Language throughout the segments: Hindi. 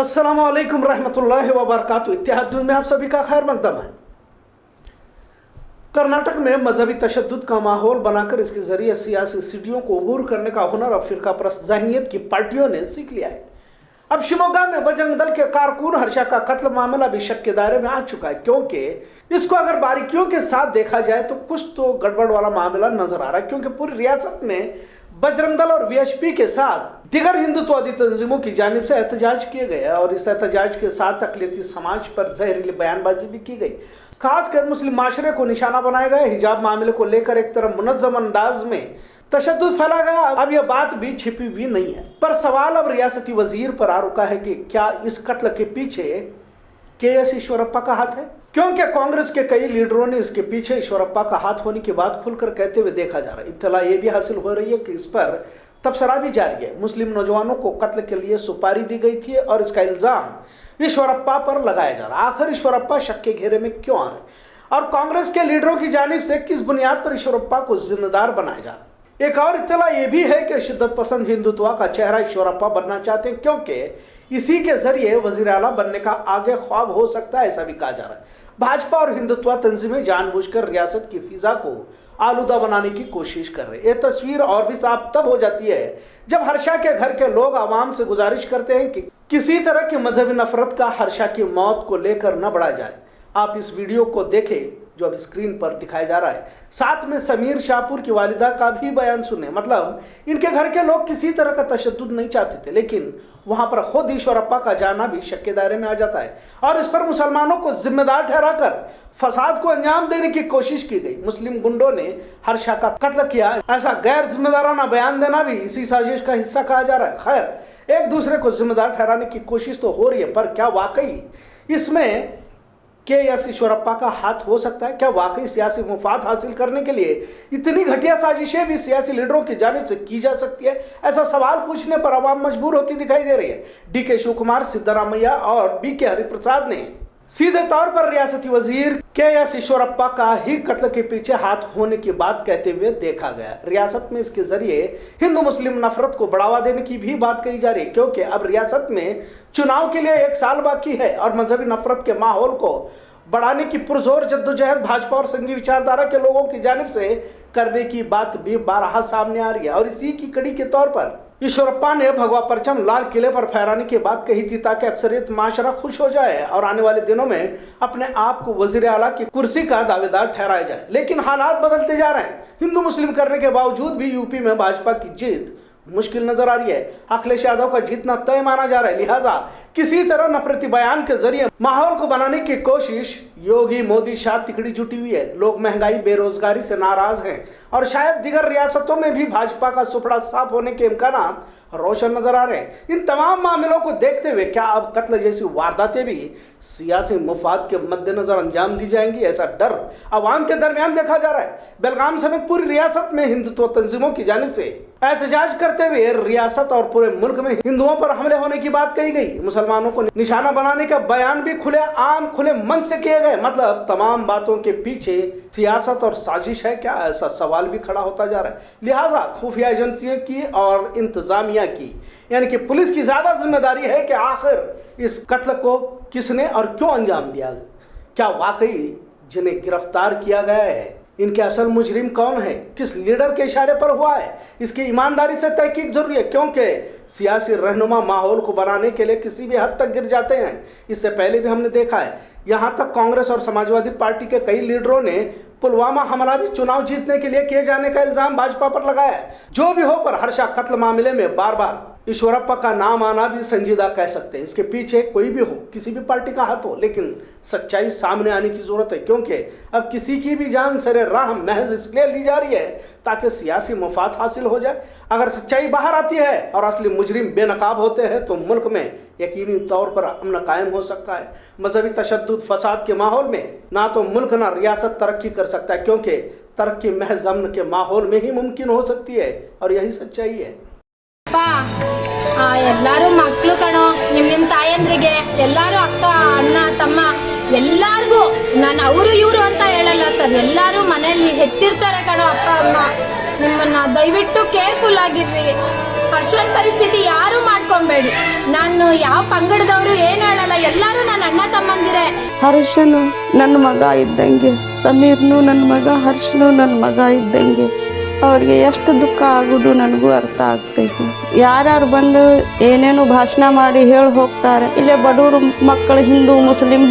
अस्सलामुअलैकुम रहमतुल्लाहि व बरकातुहू। इत्तेहाद न्यूज़ में आप सभी का खैर मकदम है। कर्नाटक में मजहबी तशद्दुद का माहौल बनाकर इसके जरिए सियासी सीढ़ियों को अबूर करने का हुनर और फिरका परस्त ज़हनियत की पार्टियों ने सीख लिया है। अब शिवमोगा में बजरंग दल के कारकुन हर्षा का कत्ल मामला भी शक के दायरे में आ चुका है, क्योंकि इसको अगर बारीकियों के साथ देखा जाए तो कुछ तो गड़बड़ वाला मामला नजर आ रहा है। क्योंकि पूरी रियासत में बजरंग दल और वीएचपी के साथ दिगर हिंदुत्ववादी तंजीमों की जानिब से एहतजाज किए गए और इस एहतजाज के साथ अक़लियती समाज पर जहरीली बयानबाजी भी की गई। खासकर मुस्लिम माशरे को निशाना बनाया गया। हिजाब मामले को लेकर एक तरफ मुनज़्ज़म अंदाज में तशद्दुद फैला गया। अब यह बात भी छिपी हुई नहीं है, पर सवाल अब रियासती वजीर पर आ रुका है कि क्या इस कत्ल के पीछे के.एस. ईश्वरप्पा का हाथ है, क्योंकि कांग्रेस के कई लीडरों ने इसके पीछे ईश्वरप्पा का हाथ होने की बात खुलकर कहते हुए देखा जा रहा है। इत्तला यह भी हासिल हो रही है कि इस पर तबसरा भी जारी है। मुस्लिम नौजवानों को कत्ल के लिए सुपारी दी गई थी और इसका इल्जाम ईश्वरप्पा पर लगाया जा रहा है। आखिर ईश्वरप्पा शक के घेरे में क्यों आ रहे और कांग्रेस के लीडरों की जानिब से किस बुनियाद पर ईश्वरप्पा को जिम्मेदार बनाया जा रहा है। एक और इत्तला यह भी है कि शिद्दत पसंद हिंदुत्व का चेहरा ईश्वरप्पा बनना चाहते हैं, क्योंकि इसी के जरिए वजीर आला बनने का आगे ख्वाब हो सकता है, ऐसा भी कहा जा रहा है। भाजपा और हिंदुत्व तंजीमें जानबूझकर रियासत की फिजा को आलूदा बनाने की कोशिश कर रहे हैं। ये तस्वीर और भी साफ तब हो जाती है जब हर्षा के घर के लोग आवाम से गुजारिश करते हैं कि किसी तरह की मजहबी नफरत का हर्षा की मौत को लेकर न बढ़ा जाए। आप इस वीडियो को देखें जो अब स्क्रीन पर दिखाया जा रहा है, साथ में समीर शाहपुर की वालिदा का भी बयान सुने। मतलब इनके घर के लोग किसी तरह का तशद्दुद नहीं चाहते थे, लेकिन वहां पर खुद ईश्वरप्पा का जाना भी शक के दायरे में आ जाता है और इस पर मुसलमानों को जिम्मेदार ठहराकर फसाद को अंजाम देने की कोशिश की गई। मुस्लिम गुंडों ने हर्षा का कत्ल किया, ऐसा गैर जिम्मेदाराना बयान देना भी इसी साजिश का हिस्सा कहा जा रहा है। खैर, एक दूसरे को जिम्मेदार ठहराने की कोशिश तो हो रही है, पर क्या वाकई इसमें के.एस. ईश्वरप्पा का हाथ हो सकता है? क्या वाकई सियासी मुफाद हासिल करने के लिए इतनी घटिया साजिशें भी सियासी लीडरों की जानिब से की जा सकती है? ऐसा सवाल पूछने पर आवाम मजबूर होती दिखाई दे रही है। डी.के. शिवकुमार, सिद्धरामैया और बी.के. हरिप्रसाद ने सीधे तौर पर रियासती वजीर के.एस. ईश्वरप्पा का ही कत्ल के पीछे हाथ होने की बात कहते हुए देखा गया। रियासत में इसके जरिए हिंदू मुस्लिम नफरत को बढ़ावा देने की भी बात कही जा रही है, क्योंकि अब रियासत में चुनाव के लिए 1 साल बाकी है और मजहबी नफरत के माहौल को बढ़ाने की पुरजोर जद्दोजहद भाजपा और संघी विचारधारा के लोगों की जानिब से करने की बात भी बारहा सामने आ रही है। और इसी की कड़ी के तौर पर ईश्वरप्पा ने भगवा परचम लाल किले पर फहराने की बात कही थी, ताकि अक्सरियत माशरा खुश हो जाए और आने वाले दिनों में अपने आप को वजीर आला की कुर्सी का दावेदार ठहराया जाए। लेकिन हालात बदलते जा रहे हैं। हिंदू मुस्लिम करने के बावजूद भी यूपी में भाजपा की जीत मुश्किल नजर आ रही है। अखिलेश यादव का जीतना तय माना जा रहा है, लिहाजा किसी तरह नफरती बयान के जरिए माहौल को बनाने की कोशिश योगी मोदी शाह तिकड़ी जुटी हुई है। लोग महंगाई बेरोजगारी से नाराज हैं और शायद दिगर रियासतों में भी भाजपा का सुपड़ा साफ होने के इम्कानात रोशन नजर आ रहे हैं। इन तमाम मामलों को देखते हुए क्या अब कत्ल जैसी वारदातें भी सियासी मुफाद के मद्देनजर अंजाम दी जाएंगी? ऐसा डर अवाम के दरमियान देखा जा रहा है। बेलगाम समेत पूरी रियासत में हिंदुत्व तंजीमों की जानिब से एहतजाज करते हुए रियासत और पूरे मुल्क में हिंदुओं पर हमले होने की बात कही गई। मुसलमानों को निशाना बनाने का बयान भी खुले मन से किए गए। मतलब तमाम बातों के पीछे सियासत और साजिश है क्या? ऐसा सवाल भी खड़ा होता जा रहा है। लिहाजा खुफिया एजेंसियों की और इंतजामिया की, यानी कि पुलिस की ज्यादा जिम्मेदारी है कि आखिर इस कत्ल को किसने और क्यों अंजाम दिया। क्या वाकई जिन्हें गिरफ्तार किया गया है इनके असल मुजरिम कौन है, किस लीडर के इशारे पर हुआ है, इसकी ईमानदारी से तहकीक जरूरी है, क्योंकि सियासी रहनुमा माहौल को बनाने के लिए किसी भी हद तक गिर जाते हैं। इससे पहले भी हमने देखा है। यहाँ तक कांग्रेस और समाजवादी पार्टी के कई लीडरों ने पुलवामा हमला भी चुनाव जीतने के लिए किए जाने का इल्जाम भाजपा पर लगाया है। जो भी हो, पर हर्षा कत्ल मामले में बार बार ईश्वरप्पा का नाम आना भी संजीदा कह सकते हैं। इसके पीछे कोई भी हो, किसी भी पार्टी का हाथ हो, लेकिन सच्चाई सामने आने की जरूरत है, क्योंकि अब किसी की भी जान सरे राह महज इसलिए ली जा रही है ताकि सियासी मुफाद हासिल हो जाए। अगर सच्चाई बाहर आती है और असली मुजरिम बेनकाब होते हैं तो मुल्क में यकीनी तौर पर अमन कायम हो सकता है। मजहबी तशद्दुद फसाद के माहौल में ना तो मुल्क ना रियासत तरक्की कर सकता है, क्योंकि तरक्की महज अमन के माहौल में ही मुमकिन हो सकती है और यही सच्चाई है। ಎಲ್ಲಾರು ಮಕ್ಕಳು ಕಣೋ, ನಿಮ್ ತಾಯಂದ್ರಿಗೆ ಎಲ್ಲಾರು ಅಕ್ಕ ಅಣ್ಣ ತಮ್ಮ ಎಲ್ಲಾರ್ಗೂ ನಾನು ಅವರು ಇವರು ಅಂತ ಹೇಳಲ್ಲ ಸರ್, ಎಲ್ಲಾರು ಮನೆಯಲ್ಲಿ ಹೆತ್ತಿರ್ತಾರೆ ಕಣೋ ಅಪ್ಪ ಅಮ್ಮ. ನಿಮ್ಮನ್ನ ದಯವಿಟ್ಟು ಕೇರ್ಫುಲ್ ಆಗಿರ್ರಿ. ಹರ್ಷನ್ ಪರಿಸ್ಥಿತಿ ಯಾರು ಮಾಡ್ಕೊಂಬೇಡಿ. ನಾನು ಯಾವ ಪಂಗಡದವರು ಏನು ಹೇಳಲ್ಲ, ಎಲ್ಲರೂ ನನ್ನ ಅಣ್ಣ ತಮ್ಮಂದಿರೇ. ಹರ್ಷನು ನನ್ನ ಮಗ ಇದ್ದಂಗೆ, ಸಮೀರ್ನು ನನ್ನ ಮಗ, ಹರ್ಷನು ನನ್ನ ಮಗ ಇದ್ದಂಗೆ. ಅವ್ರಿಗೆ ಎಷ್ಟು ದುಃಖ ಆಗೋದು ನನಗೂ ಅರ್ಥ ಆಗ್ತೈತಿ. ಯಾರ್ಯಾರು ಬಂದು ಏನೇನು ಭಾಷಣ ಮಾಡಿ ಹೇಳಿ ಹೋಗ್ತಾರೆ. ಇಲ್ಲೇ ಬಡವರು ಮಕ್ಕಳು ಹಿಂದೂ ಮುಸ್ಲಿಂ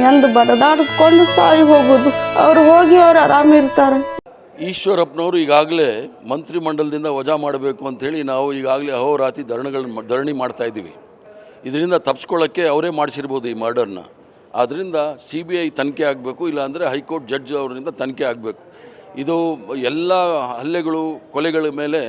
ಎಂದು ಬಡದಾಡ್ಕೊಂಡು ಸಾಯಿ ಹೋಗೋದು. ಅವ್ರು ಹೋಗಿ ಅವ್ರು ಆರಾಮಿರ್ತಾರೆ. ಈಶ್ವರಪ್ಪನವರು ಈಗಾಗಲೇ ಮಂತ್ರಿಮಂಡಲದಿಂದ ವಜಾ ಮಾಡಬೇಕು ಅಂಥೇಳಿ ನಾವು ಈಗಾಗಲೇ ಅಹೋರಾತ್ರಿ ಧರಣಿ ಮಾಡ್ತಾ ಇದ್ದೀವಿ. ಇದರಿಂದ ತಪ್ಪಿಸ್ಕೊಳ್ಳೋಕ್ಕೆ ಅವರೇ ಮಾಡಿಸಿರ್ಬೋದು ಈ ಮರ್ಡರ್ನ. ಆದ್ದರಿಂದ CBI ತನಿಖೆ ಆಗಬೇಕು, ಇಲ್ಲಾಂದರೆ ಹೈಕೋರ್ಟ್ ಜಡ್ಜ್ ಅವರಿಂದ ತನಿಖೆ ಆಗಬೇಕು. ಇದು ಎಲ್ಲ ಹಲ್ಲೆಗಳು ಕೊಲೆಗಳ ಮೇಲೆ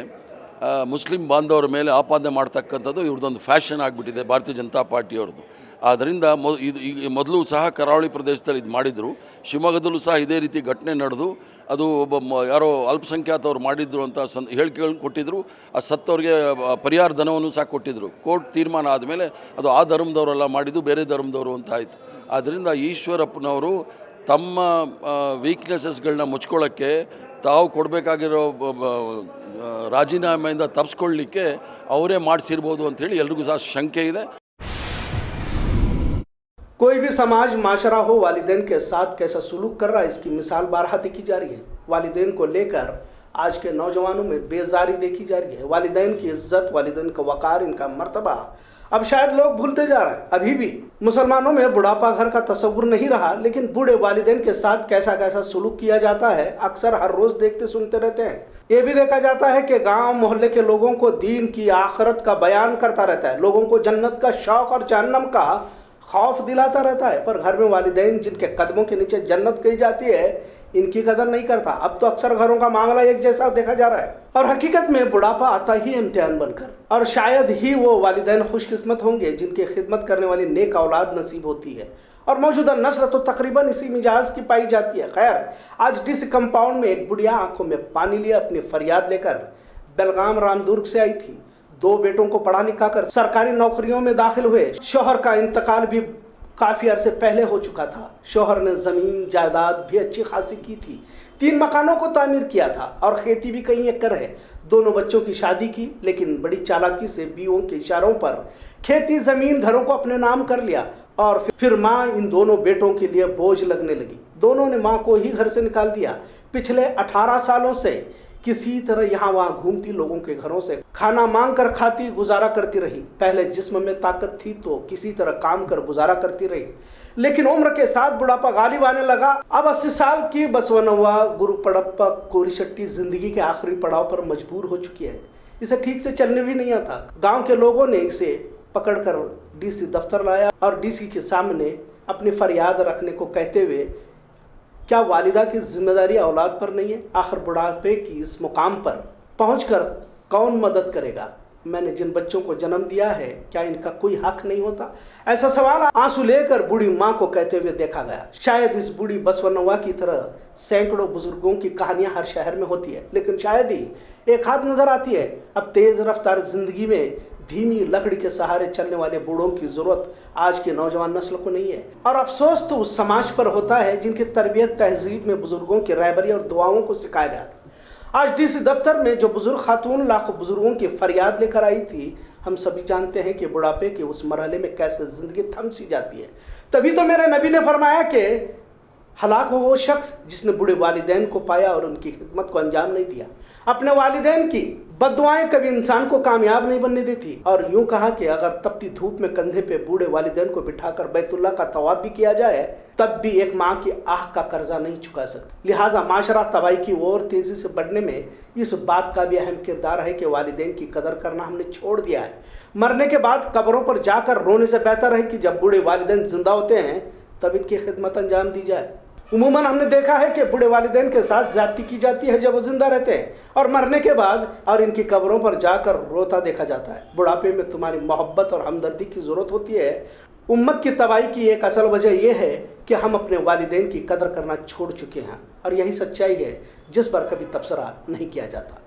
ಮುಸ್ಲಿಂ ಬಾಂಧವರ ಮೇಲೆ ಆಪಾದನೆ ಮಾಡ್ತಕ್ಕಂಥದ್ದು ಇವ್ರದ್ದೊಂದು ಫ್ಯಾಷನ್ ಆಗಿಬಿಟ್ಟಿದೆ ಭಾರತೀಯ ಜನತಾ ಪಾರ್ಟಿಯವ್ರದ್ದು. ಆದ್ದರಿಂದ ಇದು ಮೊದಲು ಸಹ ಕರಾವಳಿ ಪ್ರದೇಶದಲ್ಲಿ ಇದು ಮಾಡಿದರು. ಶಿವಮೊಗ್ಗದಲ್ಲೂ ಸಹ ಇದೇ ರೀತಿ ಘಟನೆ ನಡೆದು ಅದು ಒಬ್ಬ ಯಾರೋ ಅಲ್ಪಸಂಖ್ಯಾತವ್ರು ಮಾಡಿದ್ರು ಅಂತ ಹೇಳಿಕೆಗಳನ್ನು ಕೊಟ್ಟಿದ್ದರು. ಆ ಸತ್ತವ್ರಿಗೆ ಪರಿಹಾರ ಧನವನ್ನು ಸಹ ಕೊಟ್ಟಿದ್ದರು. ಕೋರ್ಟ್ ತೀರ್ಮಾನ ಆದಮೇಲೆ ಅದು ಆ ಧರ್ಮದವರೆಲ್ಲ ಮಾಡಿದ್ದು ಬೇರೆ ಧರ್ಮದವರು ಅಂತ ಆಯಿತು. ಆದ್ದರಿಂದ ಈಶ್ವರಪ್ಪನವರು ತಮ್ಮ ವೀಕ್ನೆಸಸ್ಗಳನ್ನ ಮುಚ್ಕೊಳ್ಳೋಕ್ಕೆ ತಾವು ಕೊಡಬೇಕಾಗಿರೋ ರಾಜೀನಾಮೆಯಿಂದ ತಪ್ಪಿಸ್ಕೊಳ್ಳಿಕ್ಕೆ ಅವರೇ ಮಾಡಿಸಿರ್ಬೋದು ಅಂಥೇಳಿ ಎಲ್ರಿಗೂ ಸಹ ಶಂಕೆ ಇದೆ. कोई भी समाज माशरा हो, वालिदैन के साथ कैसा सुलूक कर रहा है इसकी मिसाल बारहा देखी जा रही है। वालिदैन को लेकर आज के नौजवानों में बेजारी देखी जा रही है। वालिदैन की इज्जत, वालिदैन का वकार, इनका मर्तबा अब शायद लोग भूलते जा रहे हैं। अभी भी मुसलमानों में बुढ़ापा घर का तस्वुर नहीं रहा, लेकिन बूढ़े वालिदैन के साथ कैसा कैसा सुलूक किया जाता है अक्सर हर रोज देखते सुनते रहते हैं। ये भी देखा जाता है कि गांव मोहल्ले के लोगों को दीन की, आखिरत का बयान करता रहता है, लोगों को जन्नत का शौक और जहन्नम का खौफ दिलाता रहता है, पर घर में वालिदैन जिनके कदमों के नीचे जन्नत कही जाती है, इनकी कदर नहीं करता। अब तो अक्सर घरों का मामला एक जैसा देखा जा रहा है, और हकीकत में बुढ़ापा आता ही इम्तिहान बनकर, और शायद ही वो वालिदैन खुशकिस्मत होंगे जिनकी खिदमत करने वाली नेक औलाद नसीब होती है। और मौजूदा नस्ल तो तकरीबन इसी मिजाज की पाई जाती है। खैर, आज डीसी कंपाउंड में एक बुढ़िया आंखों में पानी लिए अपनी फरियाद लेकर बेलगाम रामदुर्ग से आई थी। 2 बेटों को पढ़ा लिखा कर सरकारी नौकरियों में दाखिल हुए। शौहर का इंतकाल भी काफी अरसे पहले हो चुका था। शौहर ने जमीन जायदाद भी अच्छी खासी की थी, 3 मकानों को तामीर किया था और खेती भी कई एकड़ है। दोनों बच्चों की शादी की, लेकिन बड़ी चालाकी से बीवियों के इशारों पर खेती जमीन घरों को अपने नाम कर लिया, और फिर माँ इन दोनों बेटों के लिए बोझ लगने लगी। दोनों ने माँ को ही घर से निकाल दिया। पिछले 18 सालों से किसी तरह यहाँ वहाँ घूमती, लोगों के घरों से खाना मांग कर खाती, गुजारा करती रही। पहले जिस्म में ताकत थी तो किसी तरह काम कर गुजारा करती रही, लेकिन उम्र के साथ बुढ़ापा गालिब आने लगा। अब 80 साल की बसवनवा गुरु पड़प्पा कोरिशट्टी जिंदगी के आखिरी पड़ाव पर मजबूर हो चुकी है। इसे ठीक से चलने भी नहीं आता। गांव के लोगों ने इसे पकड़कर डीसी दफ्तर लाया और डीसी के सामने अपनी फरियाद रखने को कहते हुए, क्या वालिदा की जिम्मेदारी औलाद पर नहीं है? आखिर बुढ़ापे की इस मुकाम पर पहुंचकर कौन मदद करेगा? मैंने जिन बच्चों को जन्म दिया है, क्या इनका कोई हक नहीं होता? ऐसा सवाल आंसू लेकर बूढ़ी माँ को कहते हुए देखा गया। शायद इस बूढ़ी बसवनवा की तरह सैकड़ों बुजुर्गों की कहानियां हर शहर में होती है, लेकिन शायद ही एक हाथ नजर आती है। अब तेज रफ्तार जिंदगी में धीमी लकड़ी के सहारे चलने वाले बूढ़ों की जरूरत आज के नौजवान नस्ल को नहीं है। और अफसोस तो उस समाज पर होता है जिनकी तरबियत तहजीब में बुजुर्गों की रहबरी और दुआओं को सिखाया गया। आज डीसी दफ्तर में जो बुजुर्ग खातून लाखों बुजुर्गों की फरियाद लेकर आई थी, हम सभी जानते हैं कि बुढ़ापे के उस मरहले में कैसे जिंदगी थम सी जाती है। तभी तो मेरे नबी ने फरमाया कि हलाक हो वो शख्स जिसने बूढ़े वालिदैन को पाया और उनकी खिदमत को अंजाम नहीं दिया। अपने वालिदैन की बद्दुआएं कभी इंसान को कामयाब नहीं बनने देती। और यूं कहा कि अगर तपती धूप में कंधे पे बूढ़े वालिदैन को बिठाकर बैतुल्लाह का तवाफ भी किया जाए, तब भी एक माँ की आह का कर्जा नहीं चुका सकता। लिहाजा माशरा तबाही की ओर तेजी से बढ़ने में इस बात का भी अहम किरदार है कि वालिदैन की कदर करना हमने छोड़ दिया है। मरने के बाद कब्रों पर जाकर रोने से बेहतर है कि जब बूढ़े वालिदैन जिंदा होते हैं तब इनकी खिदमत अंजाम दी जाए। उमूमन हमने देखा है कि बूढ़े वालिदैन के साथ ज्यादती की जाती है जब वो जिंदा रहते हैं, और मरने के बाद और इनकी कब्रों पर जाकर रोता देखा जाता है। बुढ़ापे में तुम्हारी मोहब्बत और हमदर्दी की जरूरत होती है। उम्मत की तबाही की एक असल वजह यह है कि हम अपने वालिदैन की कदर करना छोड़ चुके हैं, और यही सच्चाई है जिस पर कभी तबसरा नहीं किया जाता।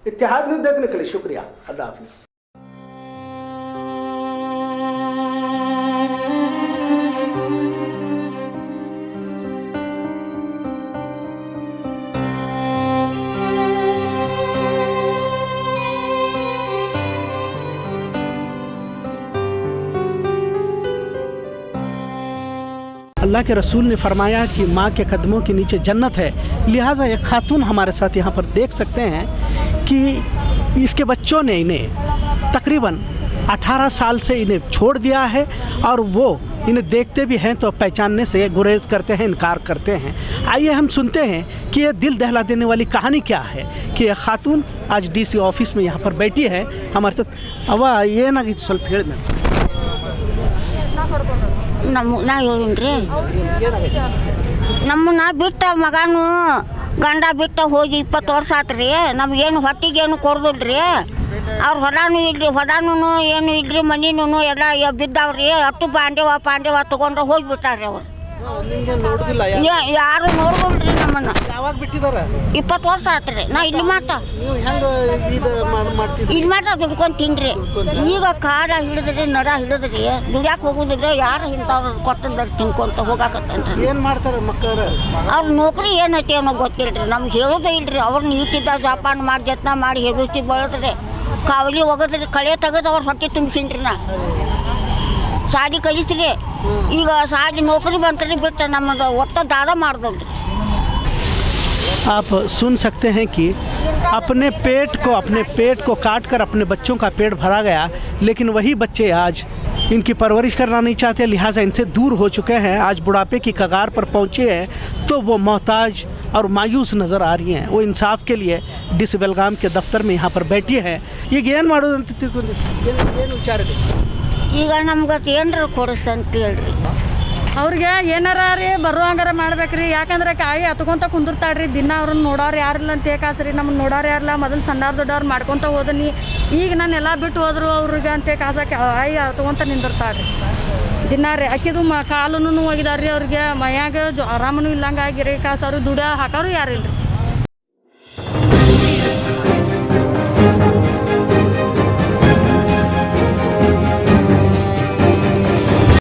इत्तेहाद न्यूज़ देखने के लिए शुक्रिया। अल्लाह हाफिज़। अल्लाह के रसूल ने फरमाया कि माँ के कदमों के नीचे जन्नत है, लिहाजा एक खातून हमारे साथ यहाँ पर देख सकते हैं कि इसके बच्चों ने इन्हें तकरीबन 18 साल से इन्हें छोड़ दिया है और वो इन्हें देखते भी हैं तो पहचानने से गुरेज करते हैं, इनकार करते हैं। आइए हम सुनते हैं कि ये दिल दहला देने वाली कहानी क्या है कि एक खातून आज डीसी ऑफिस में यहाँ पर बैठी है हमारे साथ। अवा ಏನಾಗಿತ್ತು ಸ್ವಲ್ಪ ಹೇಳಿ ಮೇಡಮ್। ನಾ ಹೇಳಿನ್ರಿ ನಮ್ಮನ್ನ ಬಿಟ್ಟ ಮಗನು ಗಂಡ ಬಿಟ್ಟ ಹೋಗಿ 20 ವರ್ಷ ಆತ್ರಿ, ನಮಗೇನು ಹೊಟ್ಟಿಗೇನು ಕೊಡ್ದಿಲ್ರಿ, ಅವ್ರ ಹೊಲಾನು ಇಲ್ರಿ, ಹೊಲಾನು ಏನು ಇಲ್ರಿ, ಮನಿನೂ ಎಲ್ಲ ಬಿದ್ದಾವ್ರಿ, ಅಟ್ಟು ಪಾಂಡೆವ ತಗೊಂಡು ಹೋಗಿಬಿಟ್ಟಾರ್ರಿ ಅವ್ರು. ಯಾರು ನೋಡ್ಕೊಳ್ರಿ ನಮ್ಮನ್ನ. ಯಾವಾಗ ಬಿಟ್ಟಿದಾರ? 20 ವರ್ಷ ಆತ್ರಿ. ನಾ ಇಲ್ಲಿ ಮಾತ್ರ ದುಡ್ಕೊಂಡು ತಿನ್ರಿ. ಈಗ ಕಾಡ ಹಿಡಿದ್ರಿ, ನಡ ಹಿಡಿದ್ರಿ, ದುಡ್ಯಾಕೆ ಹೋಗುದಿಲ್ಲ, ಯಾರು ಇಂಥವ್ರು ಕೊಟ್ಟದ್ರ ತಿನ್ಕೊಂತ ಹೋಗಾಕತ್ತನ್ರಿ. ಏನು ಮಾಡ್ತಾರೆ ಮಕ್ಕಳು? ಅವ್ರ ನೌಕರಿ ಏನೈತಿ ಅನ್ನೋ ಗೊತ್ತಿಲ್ರಿ, ನಮ್ಗೆ ಹೇಳೋದೇ ಇಲ್ರಿ. ಅವ್ರನ್ನ ಇಟ್ಟಿದ್ದ ಜಪಾನ್ ಮಾಡಿ ಜತ್ನ ಮಾಡಿ ಹೆಗುಸ್ತಿ ಬೆಳೆದ್ರಿ, ಕಾವಲಿ ಒಗದ್ರಿ, ಕಳೆ ತೆಗೆದು ಅವ್ರ ಹೊಟ್ಟೆ ತುಂಬಿಸಿನ್ರಿ. ನಾ ಸಾಡಿ ಕಲಿಸ್ರಿ, ಈಗ ಸಾಡಿ ನೌಕರಿ ಬಂತ್ರಿ ಬಿಟ್ಟು ನಮ್ಮದು ಒಟ್ಟು ದಾದ ಮಾಡ್ದಲ್ರಿ. आप सुन सकते हैं कि अपने पेट को काट कर अपने बच्चों का पेट भरा गया, लेकिन वही बच्चे आज इनकी परवरिश करना नहीं चाहते, लिहाजा इनसे दूर हो चुके हैं। आज बुढ़ापे की कगार पर पहुँचे हैं तो वो मोहताज और मायूस नज़र आ रही हैं। वो इंसाफ के लिए डीसी बेलगाम के दफ्तर में यहाँ पर बैठी हैं। ये ಏನು ಮಾಡೋದು ಅಂತ ತಿಳ್ಕೊಂಡು ಏನು ವಿಚಾರ ಇದೆ? ಈಗ ನಮ್ಗೆ ಏನರ ಕೊಡಿಸ್ ಅಂತ ಹೇಳ್ರಿ. ಅವ್ರಿಗೆ ಏನಾರ ರೀ ಬರುವಂಗಾರ ಮಾಡ್ಬೇಕ್ರಿ, ಯಾಕಂದ್ರೆ ಕಾಯಿ ಹತ್ಕೊಂತ ಕುಂದಿರ್ತಾಳ್ರಿ ದಿನ. ಅವ್ರನ್ನ ನೋಡೋರು ಯಾರಿಲ್ಲ ಅಂತ ಕಾಸ್ರಿ, ನಮ್ಮನ್ನ ನೋಡೋರು ಯಾರಿಲ್ಲ. ಮೊದಲು ಸಣ್ಣ ದೊಡ್ಡವ್ರು ಮಾಡ್ಕೊತ ಹೋದನಿ, ಈಗ ನಾನು ಎಲ್ಲ ಬಿಟ್ಟು ಹೋದ್ರು ಅವ್ರಿಗೆ ಅಂತ ಕಾಸಕ್ಕೆ ಕಾಯಿ ಹತ್ಕೊಂತ ನಿಂದಿರ್ತಾಳ್ರಿ ದಿನ ರೀ. ಅಕ್ಕಿದು ಕಾಲೂ ಹೋಗಿದಾರ್ರಿ, ಅವ್ರಿಗೆ ಮೈಯಾಗ ಆರಾಮನೂ ಇಲ್ಲಂಗೆ ಆಗಿರಿ ಕಾಸು. ಅವ್ರಿಗೆ ದುಡ್ಡು ಹಾಕೋರು ಯಾರಿಲ್ಲ ರೀ.